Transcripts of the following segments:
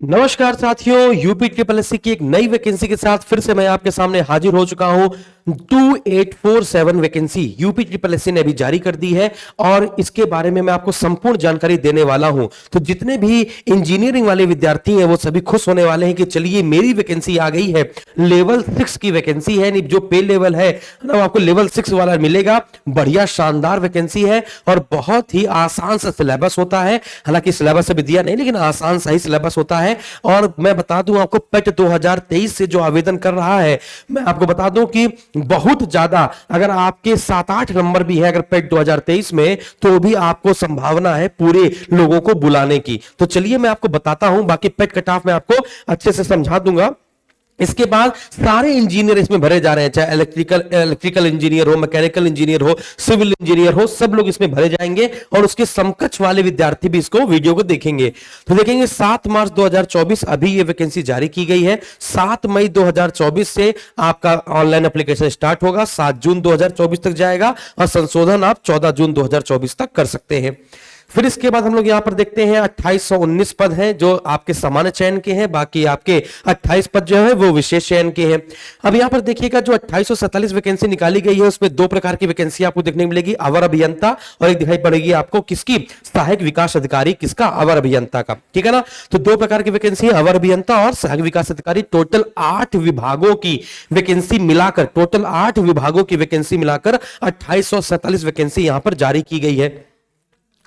नमस्कार साथियों, UP triple SC की एक नई वैकेंसी के साथ फिर से मैं आपके सामने हाजिर हो चुका हूं। 2847 वैकेंसी यूपी ट्रिपल एससी ने अभी जारी कर दी है और इसके बारे में मैं आपको संपूर्ण जानकारी देने वाला हूं। तो जितने भी इंजीनियरिंग वाले विद्यार्थी हैं वो सभी खुश होने वाले हैं कि चलिए मेरी वैकेंसी आ गई है। लेवल 6 की वैकेंसी है, जो पे लेवल है ना, आपको लेवल 6 वाला मिलेगा। बढ़िया शानदार वैकेंसी है और बहुत ही आसान सा सिलेबस होता है। हालांकि सिलेबस अभी दिया नहीं, लेकिन आसान सा ही सिलेबस होता है। और मैं बता दूं आपको, पेट 2023 से जो आवेदन कर रहा है, मैं आपको बता दूं कि बहुत ज्यादा, अगर आपके 7-8 नंबर भी है अगर पेट 2023 में, तो भी आपको संभावना है पूरे लोगों को बुलाने की। तो चलिए मैं आपको बताता हूं, बाकी पेट कट ऑफ में आपको अच्छे से समझा दूंगा। इसके बाद सारे इंजीनियर इसमें भरे जा रहे हैं, चाहे इलेक्ट्रिकल इंजीनियर हो, मैकेनिकल इंजीनियर हो, सिविल इंजीनियर हो, सब लोग इसमें भरे जाएंगे और उसके समकक्ष वाले विद्यार्थी भी इसको वीडियो को देखेंगे। तो देखेंगे 7 मार्च 2024 अभी ये वैकेंसी जारी की गई है। 7 मई 2024 से आपका ऑनलाइन एप्लीकेशन स्टार्ट होगा, 7 जून 2024 तक जाएगा और संशोधन आप 14 जून 2024 तक कर सकते हैं। फिर इसके बाद हम लोग यहां पर देखते हैं 2819 पद हैं जो आपके सामान्य चयन के हैं, बाकी आपके 28 पद जो है वो विशेष चयन के हैं। अब यहां पर देखिएगा जो 2847 वैकेंसी निकाली गई है उसमें दो प्रकार की वैकेंसी आपको देखने को मिलेगी, अवर अभियंता, और एक दिखाई पड़ेगी आपको किसकी, सहायक विकास अधिकारी, किसका, अवर अभियंता का। ठीक है ना। तो दो प्रकार की वैकेंसी है, अवर अभियंता और सहायक विकास अधिकारी। टोटल 8 विभागों की वैकेंसी मिलाकर, टोटल 8 विभागों की वैकेंसी मिलाकर 2847 वैकेंसी यहां पर जारी की गई है।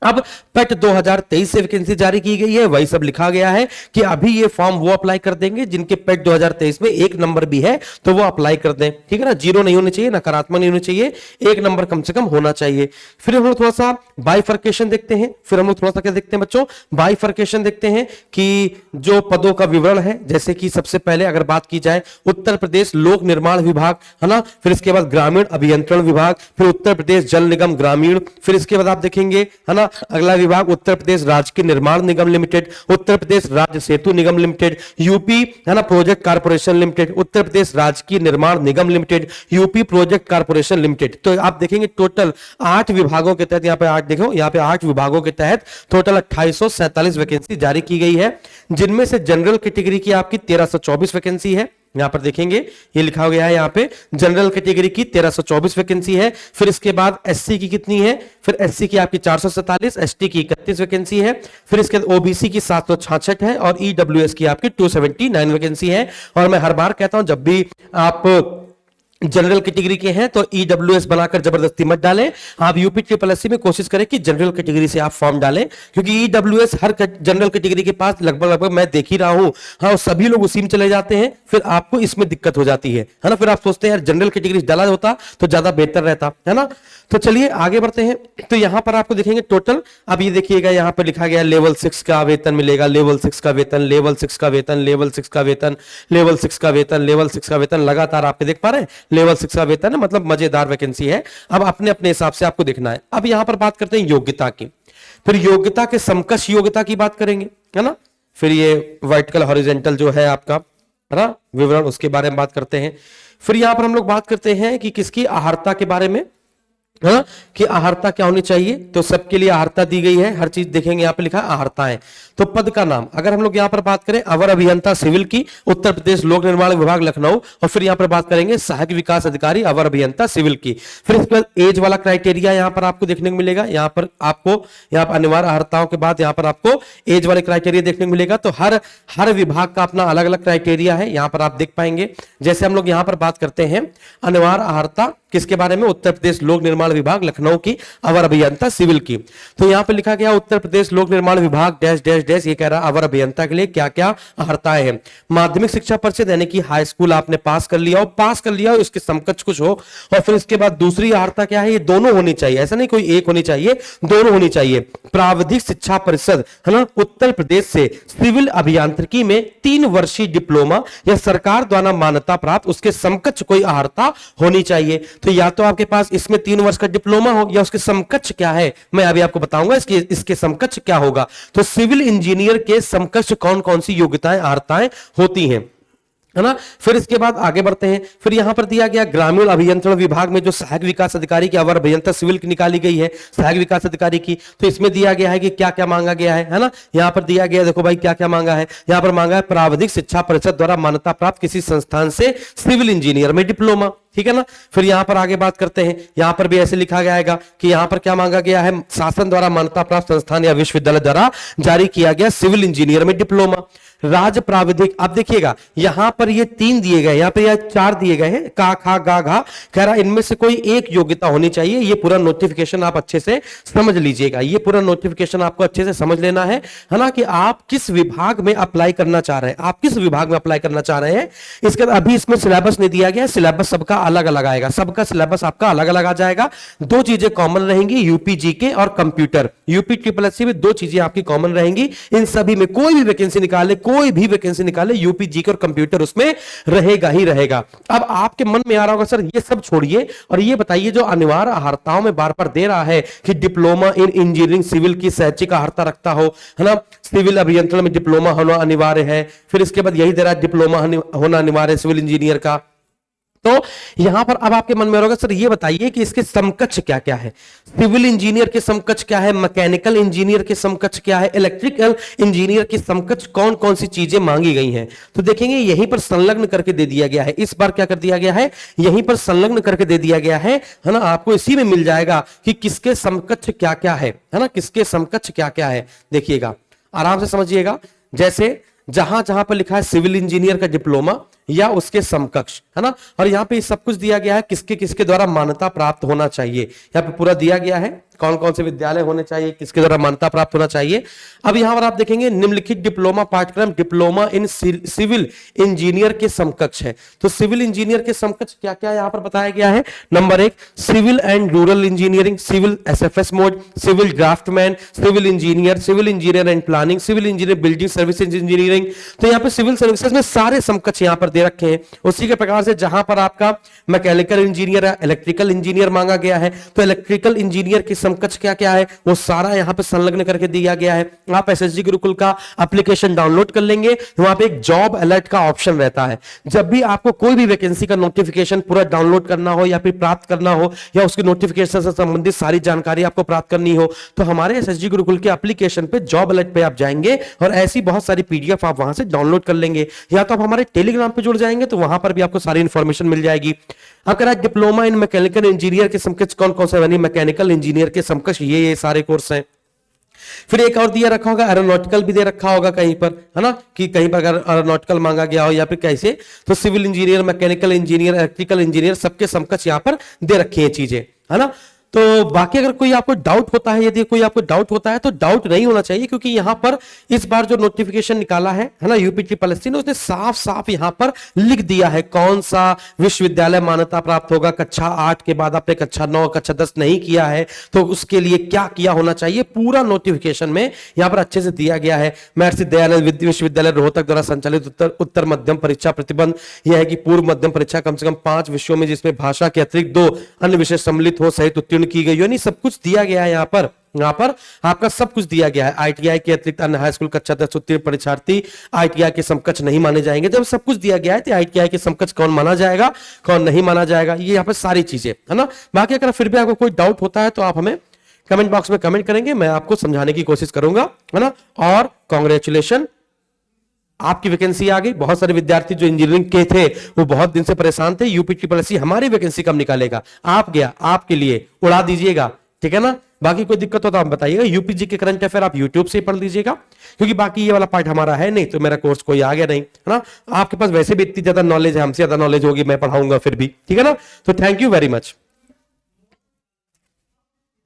अब पेट 2023 से वैकेंसी जारी की गई है, वही सब लिखा गया है कि अभी ये फॉर्म वो अप्लाई कर देंगे जिनके पेट 2023 में 1 नंबर भी है तो वो अप्लाई कर दें। ठीक है ना, जीरो नहीं होनी चाहिए, नकारात्मक नहीं होनी चाहिए, 1 नंबर कम से कम होना चाहिए। फिर हम लोग थोड़ा सा बाइफर्केशन देखते हैं। फिर हम लोग थोड़ा सा क्या देखते हैं बच्चों, बाइफर्केशन देखते हैं कि जो पदों का विवरण है, जैसे कि सबसे पहले अगर बात की जाए उत्तर प्रदेश लोक निर्माण विभाग, है ना, फिर इसके बाद ग्रामीण अभियंत्रण विभाग, फिर उत्तर प्रदेश जल निगम ग्रामीण, फिर इसके बाद आप देखेंगे, है ना, अगला विभाग उत्तर प्रदेश राजकीय निर्माण निगम लिमिटेड, उत्तर प्रदेश राज्य सेतु निगम लिमिटेड, यूपी, है ना, project corporation limited, Uttar Pradesh Rajkiya Nirman Nigam limited, UP project corporation limited. तो आप देखेंगे टोटल 8 विभागों के तहत, यहां पे 8 देखो, यहां पे 8 विभागों के तहत टोटल 2847 वैकेंसी जारी की गई है, जिनमें से जनरल कैटेगरी की आपकी 1324 वैकेंसी है। यहां पर देखेंगे ये लिखा गया है, यहां पे जनरल कैटेगरी की 1324 वैकेंसी है। फिर इसके बाद एससी की कितनी है, फिर एससी की आपकी 447, एसटी की 31 वैकेंसी है। फिर इसके बाद ओबीसी की 766 है और ईडब्ल्यूएस की आपकी 279 वैकेंसी है। और मैं हर बार कहता हूं जब भी आप जनरल कैटेगरी के हैं तो ईडब्ल्यूएस बनाकर जबरदस्ती मत डालें। आप यूपी ट्रिपल एससी में कोशिश करें कि जनरल कैटेगरी से आप फॉर्म डालें, क्योंकि ईडब्ल्यूएस हर जनरल कैटेगरी के पास लगभग मैं देख ही रहा हूं, हाँ, सभी लोग उसी में चले जाते हैं, फिर आपको इसमें दिक्कत हो जाती है ना। फिर आप सोचते हैं यार जनरल कैटेगरी डाला होता तो ज्यादा बेहतर रहता, है ना। तो चलिए आगे बढ़ते हैं। तो यहां पर आपको देखेंगे टोटल, अब ये देखिएगा यहां पर लिखा गया लेवल 6 का वेतन मिलेगा, लेवल 6 का वेतन, लेवल 6 का वेतन, लेवल 6 का वेतन, लेवल 6 का वेतन, लेवल 6 का वेतन, लगातार आपके देख पा रहे हैं लेवल 6 का वेतन है, मतलब मजेदार वैकेंसी है। अब अपने अपने हिसाब से आपको देखना है। अब यहां पर बात करते हैं योग्यता की, फिर योग्यता के समकक्ष योग्यता की बात करेंगे, है ना। फिर ये वर्टिकल हॉरिजॉन्टल जो है आपका, है ना, विवरण, उसके बारे में बात करते हैं। फिर यहां पर हम लोग बात करते हैं कि किसकी अहर्ता के बारे में, हाँ, कि अहर्ता क्या होनी चाहिए। तो सबके लिए अहर्ता दी गई है, हर चीज देखेंगे यहां पे लिखा है अहर्ताएं। तो पद का नाम अगर हम लोग यहां पर बात करें, अवर अभियंता सिविल की, उत्तर प्रदेश लोक निर्माण विभाग लखनऊ, और फिर यहां पर बात करेंगे सहायक विकास अधिकारी अवर अभियंता सिविल की। फिर इसके बाद एज वाला क्राइटेरिया यहां पर आपको देखने को मिलेगा, यहां पर आपको यहां पर अनिवार्य अहर्ताओं के बाद यहां पर आपको एज वाले क्राइटेरिया देखने को मिलेगा। तो हर विभाग का अपना अलग अलग क्राइटेरिया है, यहां पर आप देख पाएंगे। जैसे हम लोग यहां पर बात करते हैं अनिवार्य अहर्ता किसके बारे में, उत्तर प्रदेश लोक निर्माण विभाग लखनऊ की अवर अभियंता सिविल की। तो यहां पे लिखा गया उत्तर प्रदेश लोक निर्माण विभाग डैश डैश डैश, ये कह रहा है अवर अभियंता के लिए क्या क्या अहर्ताएं हैं। माध्यमिक शिक्षा परिषद यानी कि हाई स्कूल आपने पास कर लिया हो, पास कर लिया हो, इसके समकक्ष कुछ हो। और फिर इसके बाद दूसरी अहर्ता क्या है, ये दोनों होनी चाहिए, ऐसा नहीं कोई एक होनी चाहिए, दोनों होनी चाहिए। प्राविधिक शिक्षा परिषद, है ना, उत्तर प्रदेश से सिविल अभियांत्रिकी में 3 वर्षीय डिप्लोमा या सरकार द्वारा मान्यता प्राप्त उसके समकक्ष कोई अहर्ता होनी चाहिए। तो या तो आपके पास इसमें 3 वर्ष का डिप्लोमा हो या उसके समकक्ष क्या है, मैं अभी आपको बताऊंगा इसके समकक्ष क्या होगा। तो सिविल इंजीनियर के समकक्ष कौन कौन सी योग्यताएं अहर्ताएं होती हैं। है ना। फिर इसके बाद आगे बढ़ते हैं, फिर यहां पर दिया गया ग्रामीण अभियंत्रण विभाग में जो सहायक विकास अधिकारी की अवर अभियंता सिविल की निकाली गई है, सहायक विकास अधिकारी की, तो इसमें दिया गया है कि क्या क्या मांगा गया है ना। यहां पर दिया गया, देखो भाई क्या क्या मांगा है, यहां पर मांगा है प्राविधिक शिक्षा परिषद द्वारा मान्यता प्राप्त किसी संस्थान से सिविल इंजीनियर में डिप्लोमा, ठीक है ना। फिर यहां पर आगे बात करते हैं, यहां पर भी ऐसे लिखा गया है कि यहां पर क्या मांगा गया है, शासन द्वारा मान्यता प्राप्त संस्थान या विश्वविद्यालय द्वारा जारी किया गया सिविल इंजीनियर में डिप्लोमा। राज्य प्राविधिक, अब देखिएगा यहां पर ये 3 दिए गए, यहां पर यह 4 दिए गए हैं, का खा गा घा, कह रहा इनमें से कोई एक योग्यता होनी चाहिए। ये पूरा नोटिफिकेशन आप अच्छे से समझ लीजिएगा, ये पूरा नोटिफिकेशन आपको अच्छे से समझ लेना है ना, कि आप किस विभाग में अप्लाई करना चाह रहे हैं, आप किस विभाग में अप्लाई करना चाह रहे हैं। इसके बाद अभी इसमें सिलेबस नहीं दिया गया, सिलेबस सबका अलग अलग आएगा, सबका सिलेबस आपका अलग अलग आ जाएगा। 2 चीजें कॉमन रहेंगी, यूपीजी के और कंप्यूटर, यूपी ट्रिपल एससी में 2 चीजें आपकी कॉमन रहेंगी। इन सभी में कोई भी वैकेंसी निकाले, कोई भी वैकेंसी निकाले, यूपी जीके और कंप्यूटर उसमें रहेगा ही रहेगा। अब आपके मन में आ रहा होगा सर ये सब छोड़िए और ये बताइए जो अनिवार्य अहर्ताओं में बार बार दे रहा है कि डिप्लोमा इन इंजीनियरिंग सिविल की शैक्षिक अहर्ता रखता हो, है ना, सिविल अभियंत्रण में डिप्लोमा होना अनिवार्य है, फिर इसके बाद यही दे रहा है डिप्लोमा होना अनिवार्य है सिविल इंजीनियर का। तो यहां पर अब आपके मन में होगा सर ये बताइए कि इसके समकक्ष क्या क्या है, सिविल इंजीनियर के समकक्ष क्या है, मैकेनिकल इंजीनियर के समकक्ष क्या है, इलेक्ट्रिकल इंजीनियर के समकक्ष कौन कौन सी चीजें मांगी गई हैं। तो देखेंगे यहीं पर संलग्न करके दे दिया गया है, इस बार क्या कर दिया गया है, यहीं पर संलग्न करके दे दिया गया है ना। आपको इसी में मिल जाएगा कि किसके समकक्ष क्या क्या है ना, किसके समकक्ष क्या क्या है। देखिएगा आराम से समझिएगा, जैसे जहां जहां पर लिखा है सिविल इंजीनियर का डिप्लोमा या उसके समकक्ष, है ना, और यहां पे सब कुछ दिया गया है किसके किसके द्वारा मान्यता प्राप्त होना चाहिए, यहां पे पूरा दिया गया है कौन कौन से विद्यालय होने चाहिए, किसके द्वारा मान्यता प्राप्त होना चाहिए। अब यहां पर आप देखेंगे निम्नलिखित डिप्लोमा पाठ्यक्रम डिप्लोमा इन सिविल इंजीनियर के समकक्ष है। तो सिविल इंजीनियर के समकक्ष क्या क्या यहां पर बताया गया है। Number 1 civil and rural engineering, civil SFS mode, civil draftsman, civil engineer and planning, civil engineer building services engineering. तो यहां पर सिविल सर्विसेज में सारे समकक्ष यहां पर दे रखे हैं। उसी के प्रकार से जहां पर आपका मैकेनिकल इंजीनियर है, इलेक्ट्रिकल इंजीनियर मांगा गया है, तो इलेक्ट्रिकल इंजीनियर के समकक्ष क्या क्या है वो सारा यहां पे संलग्न करके दिया गया है। आप एसएसजी गुरुकुल का एप्लीकेशन डाउनलोड कर लेंगे, वहां पे एक जॉब अलर्ट का ऑप्शन रहता है। जब भी आपको कोई भी वैकेंसी का नोटिफिकेशन पूरा डाउनलोड करना हो या फिर प्राप्त करना हो या उसकी नोटिफिकेशन से संबंधित सारी जानकारी आपको प्राप्त करनी हो, तो हमारे एसएसजी गुरुकुल के एप्लीकेशन पे जॉब अलर्ट पे आप जाएंगे और ऐसी बहुत सारी पीडीएफ आप वहां से डाउनलोड कर लेंगे, या तो आप हमारे टेलीग्राम पे जुड़ जाएंगे तो वहां पर भी आपको सारी इंफॉर्मेशन मिल जाएगी। अगर डिप्लोमा इन मैकेनिकल इंजीनियर के समकक्ष कौन कौन से, यानी मैकेनिकल इंजीनियर के समकक्ष ये सारे कोर्स हैं। फिर एक और दिया रखा होगा एरोनॉटिकल भी दे रखा होगा कहीं पर, है ना, कि कहीं पर अगर एरोनॉटिकल मांगा गया हो या फिर कैसे, तो civil engineer, mechanical engineer, electrical engineer सबके समकक्ष यहां पर दे रखी है चीजें, है ना। तो बाकी अगर कोई आपको डाउट होता है, यदि कोई आपको डाउट होता है तो डाउट नहीं होना चाहिए, क्योंकि यहां पर इस बार जो नोटिफिकेशन निकाला है ना यूपी ट्रिपल एससी ने, उसने साफ साफ यहां पर लिख दिया है कौन सा विश्वविद्यालय मान्यता प्राप्त होगा। कक्षा 8 के बाद आपने कक्षा 9 कक्षा 10 नहीं किया है तो उसके लिए क्या किया होना चाहिए, पूरा नोटिफिकेशन में यहां पर अच्छे से दिया गया है। महर्षि दयानंद विश्वविद्यालय रोहतक द्वारा संचालित उत्तर मध्यम परीक्षा प्रतिबंध यह है कि पूर्व मध्यम परीक्षा कम से कम 5 विषयों में जिसमें भाषा के अतिरिक्त 2 अन्य विषय सम्मिलित हो सहित उत्तीर्ण की गई, यानी सब कुछ दिया गया है। यहां पर आपका सब कुछ दिया गया है। आईटीआई के अतिरिक्त अन्य हाई स्कूल कक्षा 10 उत्तीर्ण परीक्षार्थी आईटीआई के समकक्ष नहीं माने जाएंगे। जब सब कुछ दिया गया है तो आईटीआई के समकक्ष कौन माना जाएगा कौन नहीं माना जाएगा, ये यहां पर सारी चीजें, है ना। बाकी अगर फिर भी आपको कोई डाउट होता है तो आप हमें कमेंट बॉक्स में कमेंट करेंगे, मैं आपको समझाने की कोशिश करूंगा, है ना। और कांग्रेचुलेशन, आपकी वैकेंसी आ गई। बहुत सारे विद्यार्थी जो इंजीनियरिंग के थे वो बहुत दिन से परेशान थे, यूपी ट्रिपल एससी हमारी वैकेंसी कब निकालेगा, आप गया, आपके लिए उड़ा दीजिएगा, ठीक है ना। बाकी कोई दिक्कत हो तो आप बताइएगा। यूपीजी के करंट अफेयर आप यूट्यूब से पढ़ लीजिएगा, क्योंकि बाकी ये वाला पार्ट हमारा है नहीं, तो मेरा कोर्स कोई आ गया नहीं, है ना। आपके पास वैसे भी इतनी ज्यादा नॉलेज है, हमसे ज्यादा नॉलेज होगी, मैं पढ़ाऊंगा फिर भी, ठीक है ना। तो थैंक यू वेरी मच।